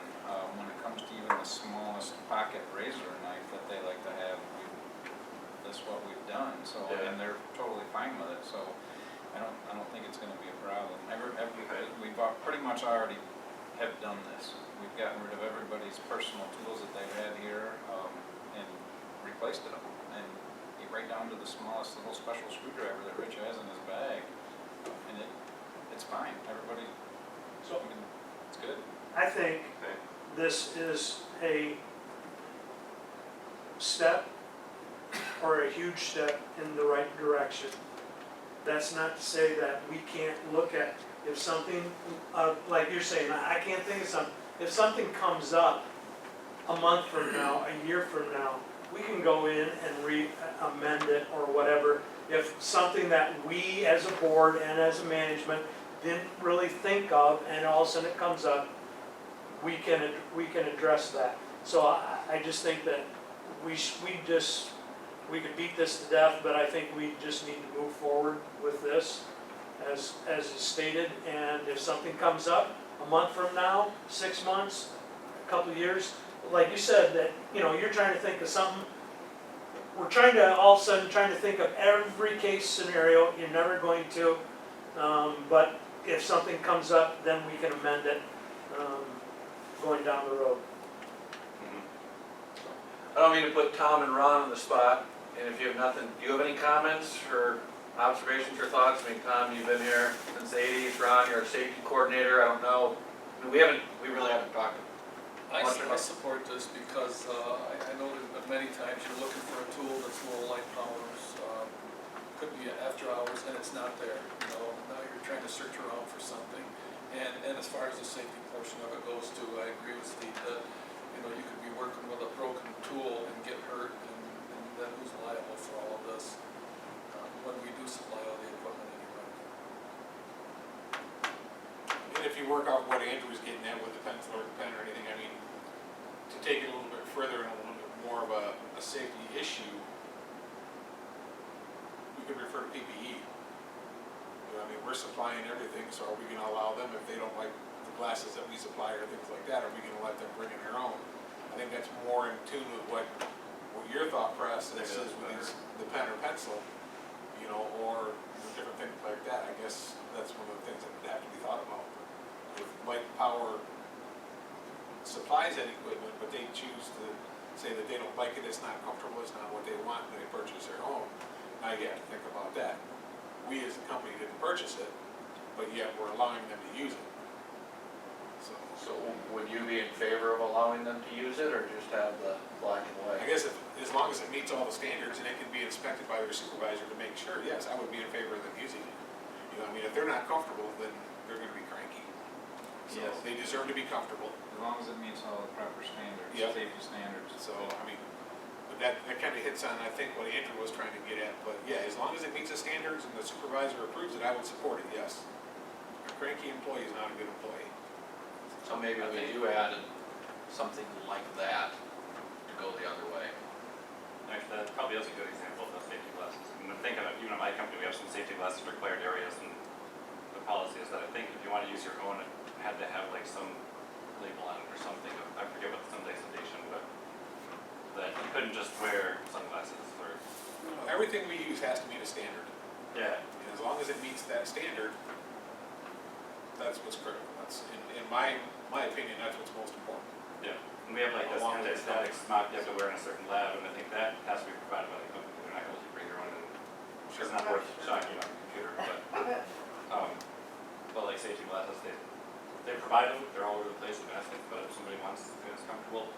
when it comes to even the smallest pocket razor knife that they like to have, that's what we've done, so, Yeah. and they're totally fine with it, so I don't think it's gonna be a problem. Okay. We've pretty much already have done this. We've gotten rid of everybody's personal tools that they've had here, and replaced them, and right down to the smallest little special screwdriver that Rich has in his bag, and it's fine, everybody, so it's good. I think Okay. this is a step or a huge step in the right direction. That's not to say that we can't look at, if something, like you're saying, I can't think of something, if something comes up a month from now, a year from now, we can go in and amend it or whatever. If something that we as a board and as a management didn't really think of and all of a sudden it comes up, we can address that. So I just think that we could beat this to death, but I think we just need to move forward with this as is stated. And if something comes up a month from now, 6 months, a couple of years, like you said, that, you know, you're trying to think of something, we're trying to, all of a sudden, trying to think of every case scenario, you're never going to, but if something comes up, then we can amend it, going down the road. I don't mean to put Tom and Ron on the spot, and if you have nothing, do you have any comments or observations or thoughts? I mean, Tom, you've been here since the 80s, Ron, you're a safety coordinator, I don't know. I mean, we really haven't talked. I support this because I know that many times you're looking for a tool that's low light powers, could be after hours, and it's not there. You know, now you're trying to search around for something. And as far as the safety portion of it goes too, I agree with Steve that, you know, you could be working with a broken tool and get hurt, and then who's liable for all of this when we do supply all the equipment anyway. And if you work off what Andrew was getting at with the pencil or the pen or anything, I mean, to take it a little bit further and a little bit more of a safety issue, we could refer to PPE. You know, I mean, we're supplying everything, so are we gonna allow them, if they don't like the glasses that we supply or things like that, are we gonna let them bring in their own? I think that's more in tune with what your thought process is with the pen or pencil, you know, or different things like that. I guess that's one of the things that would have to be thought about. If Light Power supplies that equipment, but they choose to say that they don't like it, it's not comfortable, it's not what they want, and they purchase their own, now you have to think about that. We as a company didn't purchase it, but yet we're allowing them to use it. So would you be in favor of allowing them to use it, or just have the black and I white? guess as long as it meets all the standards and it can be inspected by their supervisor to make sure, yes, I would be in favor of them using it. You know, I mean, if they're not comfortable, then they're gonna be cranky. So Yes. they deserve to be comfortable. As long as it meets all the proper standards, Yep. safety standards. So, I mean, but that kind of hits on, I think, what Andrew was trying to get at. But yeah, as long as it meets the standards and the supervisor approves it, I would support it, yes. A cranky employee is not a good employee. So maybe we do add something like that to go the other way. Actually, that probably is a good example of the safety glasses. And I'm thinking of, even at my company, we have some safety glasses required areas, and the policy is that I think if you want to use your own, it had to have like some label on it or something. I forget what some designation, but that you couldn't just wear sunglasses or. Everything we use has to meet a standard. Yeah. And as long as it meets that standard, that's what's critical. That's, in my opinion, that's what's most important. Yeah. And we have like this Along with anti-static smock you have to wear in a certain lab, and I think that has to be provided by the company. They're not going to let you bring your own, and it's not worth showing you on the computer, but like safety glasses, they provide them, they're all over the place, domestic, but if somebody wants, if it's comfortable,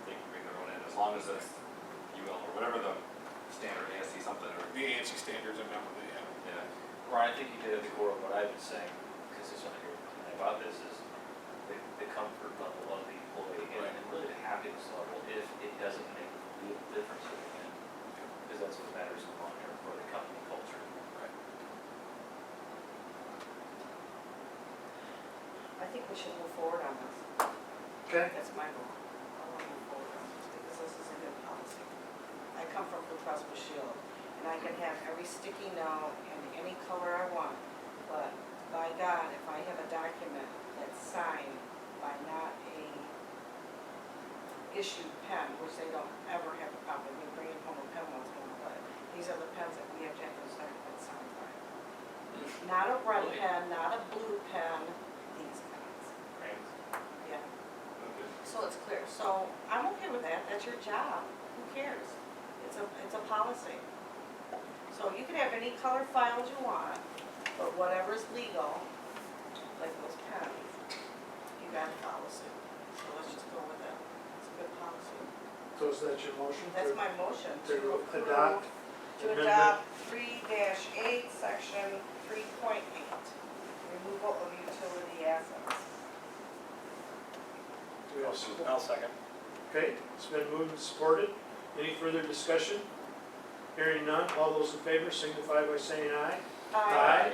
they can bring their own in, as long as it's UL or whatever the standard ASC something or, The ANSI standards are not what they have. yeah. Ryan, I think you did at the core of what I've been saying, consistently about this, is the comfort level of the employee and really the happiness level if it doesn't make a real difference to them. Because that's what matters in the long term for the company culture. Right. I think we should move forward on this. Okay, That's my goal. I want to move forward on this because this is a good policy. I come from Blue Cross Blue Shield, and I can have every sticky note in any color I want, but by God, if I have a document that's signed by not a issued pen, which they don't ever have a copy, we bring home a pen once in a while, but these are the pens that we have to have those documents signed by. Not a red Really? pen, not a blue pen, these pens, Right. yeah. Okay. So it's clear, so I'm okay with that, that's your job, who cares? It's a policy. So you can have any color files you want, but whatever's legal, like those pens, you gotta follow suit. So let's just go with that, it's a good policy. so is that your motion? That's my motion, To to approve, adopt to amendment. adopt 3-8, section 3.8, removal of utility assets. Do we have support? I'll second. Okay, it's been moved and supported. Any further discussion? Hearing none, all those in favor signify by saying aye.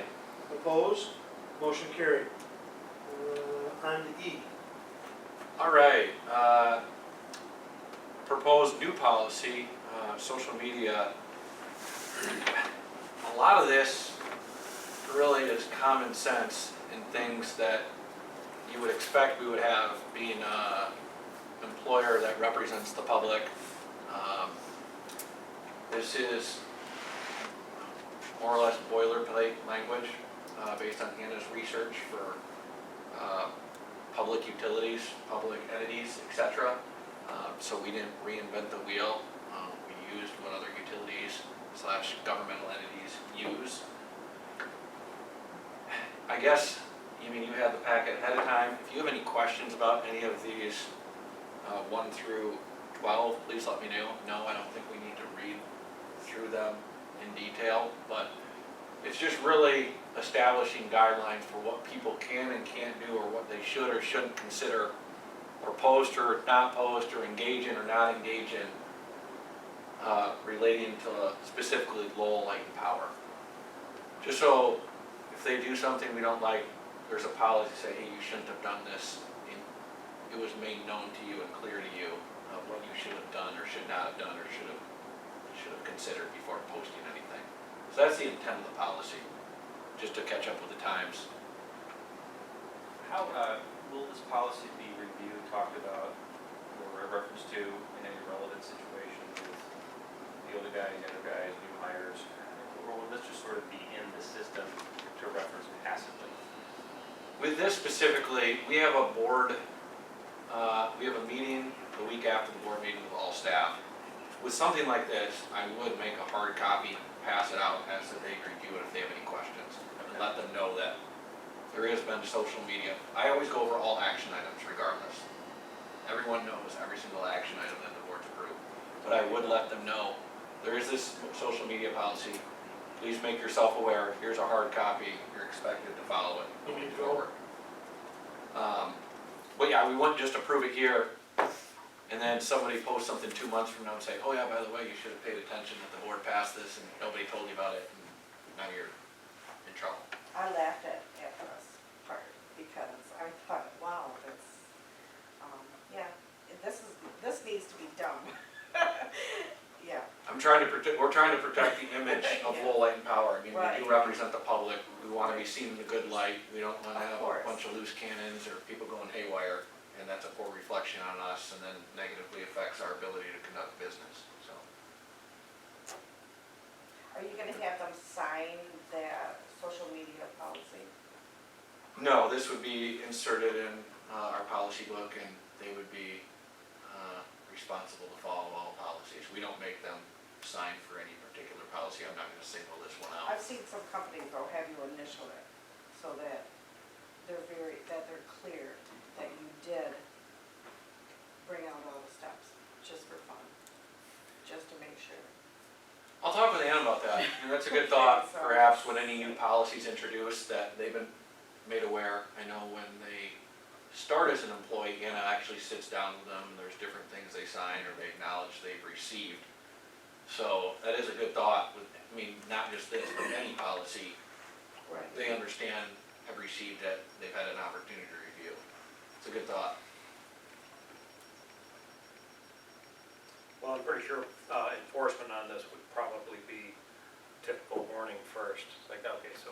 Opposed? Motion carried. On to E. All right, proposed new policy, social media. A lot of this really is common sense and things that you would expect we would have being an employer that represents the public. This is more or less boilerplate language based on Hannah's research for public utilities, public entities, etc. So we didn't reinvent the wheel. We used what other utilities / governmental entities use. I guess, you had the packet ahead of time. If you have any questions about any of these 1 through 12, please let me know. No, I don't think we need to read through them in detail, but it's just really establishing guidelines for what people can and can't do, or what they should or shouldn't consider, or post or not post, or engage in or not engage in, relating to specifically Lowell Light and Power. Just so if they do something we don't like, there's a policy to say, hey, you shouldn't have done this. It was made known to you and clear to you what you should have done or should not have done or should have considered before posting anything. So that's the intent of the policy, just to catch up with the times. How will this policy be reviewed, talked about, or reference to in any relevant situation with the older guys, younger guys, new hires? Or will this just sort of be in the system to reference passively? With this specifically, we have a board, we have a meeting the week after the board meeting with all staff. With something like this, I would make a hard copy, pass it out as that they review it if they have any questions, and let them know that there has been social media. I always go over all action items regardless. Everyone knows every single action item that the board's approved. But I would let them know, there is this social media policy. Please make yourself aware, here's a hard copy, you're expected to follow it moving forward. But yeah, we wouldn't just approve it here, and then somebody posts something 2 months from now and say, oh yeah, by the way, you should have paid attention that the board passed this and nobody told you about it, and now you're in trouble. I laughed at this part because I thought, wow, that's, yeah, this needs to be done. Yeah, I'm trying to protect, we're trying to protect the image of Yeah. Lowell Light and Power. I mean, we Right. do represent the public, we wanna be seen in a good light, we don't wanna Of have a course. bunch of loose cannons or people going haywire, and that's a poor reflection on us, and then negatively affects our ability to conduct business, so. are you gonna have them sign that social media policy? No, this would be inserted in our policy book, and they would be responsible to follow all policies. We don't make them sign for any particular policy. I'm not gonna single this one out. I've seen some companies though have you initial it, so that they're clear that you did bring out all the steps, just for fun, just to make sure. I'll talk with Ann about that, and that's a good thought, perhaps when any new policies introduced, that they've been made aware. I know when they start as an employee, Anna actually sits down with them, and there's different things they sign or they acknowledge they've received. So that is a good thought, I mean, not just this, but any policy, Right. they understand, have received it, they've had an opportunity to review. It's a good thought. Well, I'm pretty sure enforcement on this would probably be typical warning first. It's like, okay, so,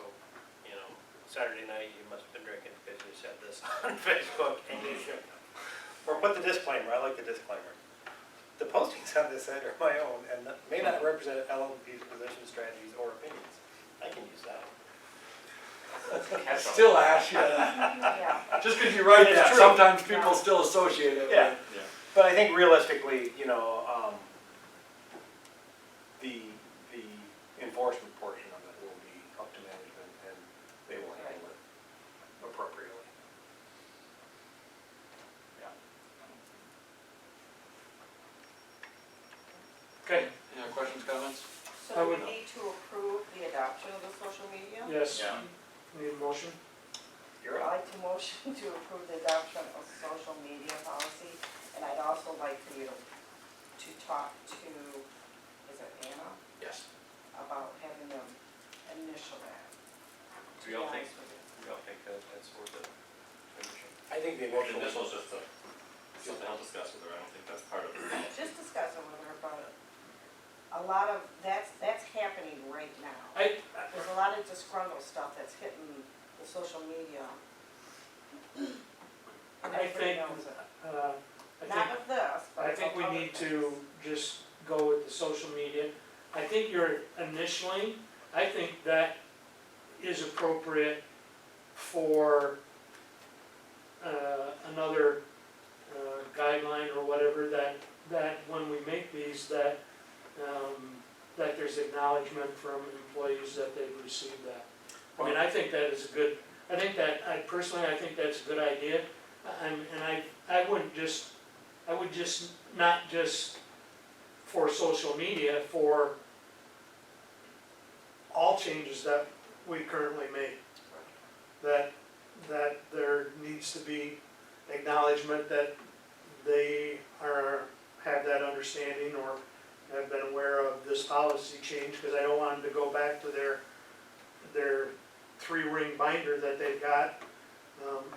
you know, Saturday night, you must have been drinking because you said this on Facebook, and you shouldn't have. Or put the disclaimer, I like the disclaimer. The postings on this site are my own and may not represent LL&P's position, strategies, or opinions. I can use that. Still ask you, Yeah, just because you write It's that, true. sometimes people still associate it with. Yeah. But I think realistically, you know, the enforcement portion of it will be up to management and they will handle it appropriately. Okay, Any other questions, comments? so we need to approve the adoption of the social media? yes, Yeah. need a motion? You're I'd up. like to motion to approve the adoption of social media policy, and I'd also like for you to talk to, is it Anna, Yes. about having them initial that. Do y'all think, that's worth it? I think the Well, initial. the initial's just something I'll discuss with her, I don't think that's part of it. Just discuss it with her, but a lot of, that's happening right now. There's a lot of disgruntled stuff that's hitting the social media. And I everybody think, knows it. I Not of this, but I of think we other need things. to just go with the social media. I think you're initially, I think that is appropriate for another guideline or whatever, that when we make these, that there's acknowledgement from employees that they've received that. I mean, I think that is a good, I think that's a good idea. And I wouldn't just, I would just, not just for social media, for all changes that we currently make. That there needs to be acknowledgement that they have that understanding or have been aware of this policy change, because I don't want them to go back to their 3-ring binder that they've got.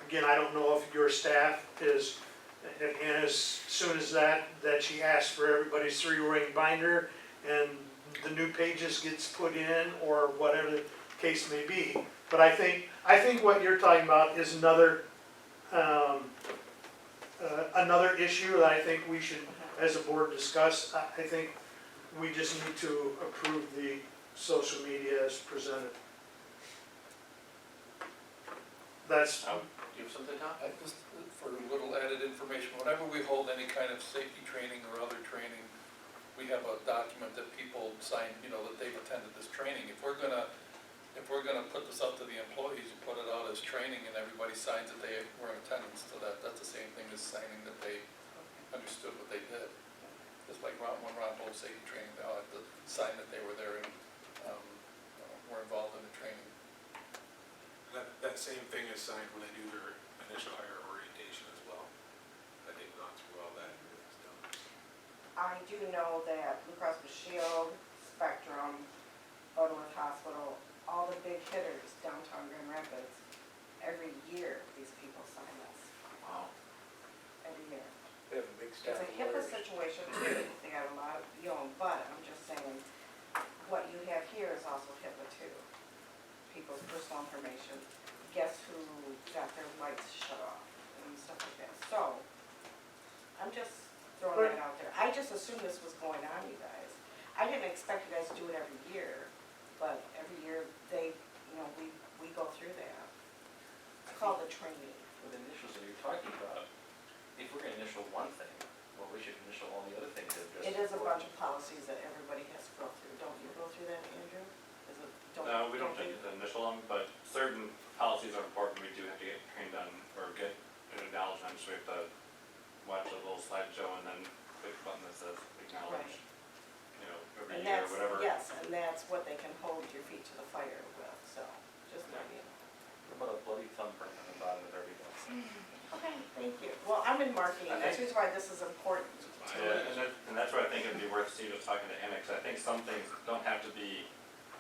Again, I don't know if your staff is, and as soon as that she asks for everybody's 3-ring binder and the new pages gets put in, or whatever the case may be. But I think what you're talking about is another issue that I think we should, as a board, discuss. I think we just need to approve the social media as presented. That's, Do you have something, Tom? Just for a little added information, whenever we hold any kind of safety training or other training, we have a document that people sign, you know, that they've attended this training. If if we're gonna put this out to the employees, you put it out as training and everybody signs that they were in attendance, so that's the same thing as signing that they understood what they did. Just like when Ron told safety training, they'll have to sign that they were there and, were involved in the training. That same thing is signed when they do their initial hire orientation as well. That they've gone through all that and everything's done. I do know that Blue Cross Blue Shield, Spectrum, Butterworth Hospital, all the big hitters downtown Grand Rapids, every year these people sign this, Wow. every year. We have a big staff It's a of HIPAA lawyers. situation too, they got a lot of, but I'm just saying, what you have here is also HIPAA too. People's personal information, guess who got their lights shut off and stuff like that. So, I'm just throwing that out there. I just assumed this was going on, you guys. I didn't expect you guys to do it every year, but every year they, we go through that. It's called the training. With initials that you're talking about, if we're gonna initial one thing, well, we should initial all the other things that are just. It is a bunch of policies that everybody has to go through. Don't you go through that, Andrew? Is it, No, we don't you? take the initial one, but certain policies are important, we do have to get trained on, or get an acknowledgement, so we have to watch a little slideshow and then click a button that says acknowledge, every And year or that's, whatever. yes, and that's what they can hold your feet to the fire with, so, just let you know. What about a bloody thumbprint on the bottom of every box? Okay, thank you. Well, I'm in marketing, that's the reason why this is important to Yeah, me. and that's where I think it'd be worth Steve just talking to Annex. I think some things don't have to be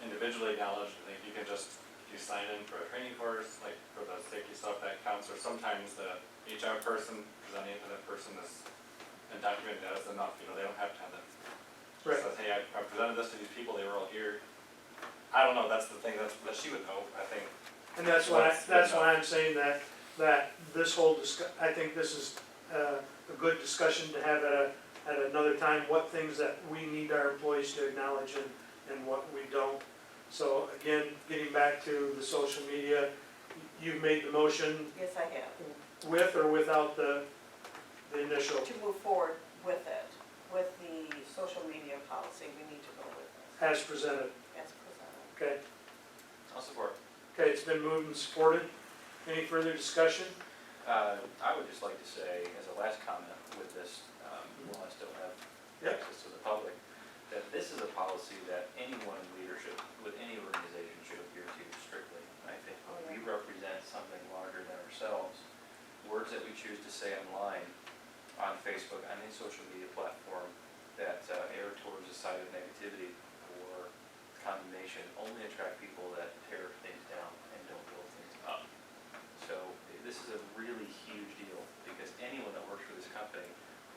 individually acknowledged. I think you can just, if you sign in for a training course, like for the safety stuff, that counts, or sometimes the HR person presenting it to that person is, and documenting that is enough, they don't have to have that. Right. Says, hey, I presented this to these people, they were all here. I don't know, that's the thing, that she would know, I think. And that's why I'm saying that this whole I think this is a good discussion to have at another time, what things that we need our employees to acknowledge and what we don't. So again, getting back to the social media, you've made the motion Yes, I have. with or without the initial, To move forward with it, with the social media policy, we need to go with it, as presented, as presented. okay? I'll support. Okay, it's been moved and supported. Any further discussion? I would just like to say, as a last comment with this, while I still have Yep. access to the public, that this is a policy that anyone in leadership with any organization should adhere to strictly. And I think when we represent something larger than ourselves, words that we choose to say online, on Facebook, on any social media platform that err towards a side of negativity or condemnation only attract people that tear things down and don't build things up. So this is a really huge deal because anyone that works for this company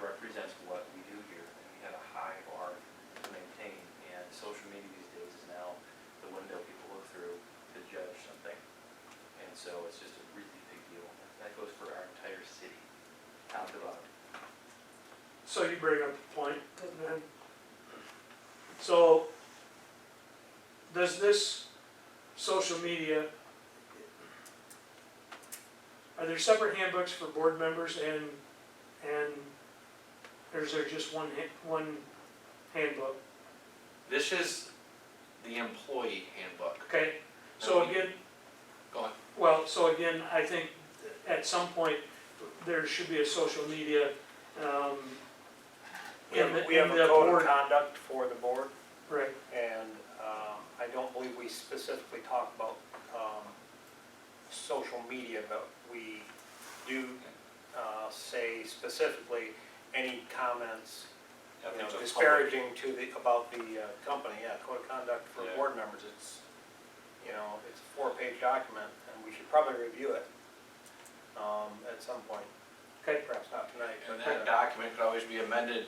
represents what we do here, and we have a high bar to maintain, and social media these days is now the window people look through to judge something. And so it's just a really big deal. That goes for our entire city, top to bottom. So you bring up a point, then. So, does this social media, are there separate handbooks for board members and or is there just one handbook? This is the employee handbook. Okay, so again, Go on. well, so again, I think at some point, there should be a social media, We have in a the code board. of conduct for the board, Right, and I don't believe we specifically talk about social media, but we do say specifically any comments disparaging about the company. Yeah, code of conduct for Yeah. board members, it's a 4-page document, and we should probably review it at some point. okay, Perhaps not tonight, And but that document could always be amended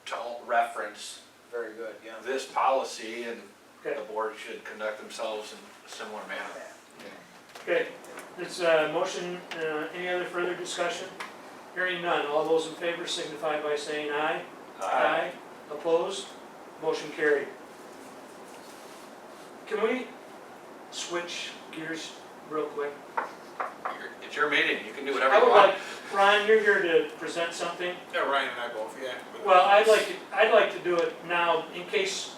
to reference very good, yeah. this policy, and okay. the board should conduct themselves in a similar manner. Okay, it's a motion, any other further discussion? Hearing none, all those in favor signify by saying aye. Aye. Opposed? Motion carried. Can we switch gears real quick? It's your meeting, you can do whatever I you would want. like, Ryan, you're here to present something. Yeah, Ryan and I both, yeah. Well, I'd like to do it now in case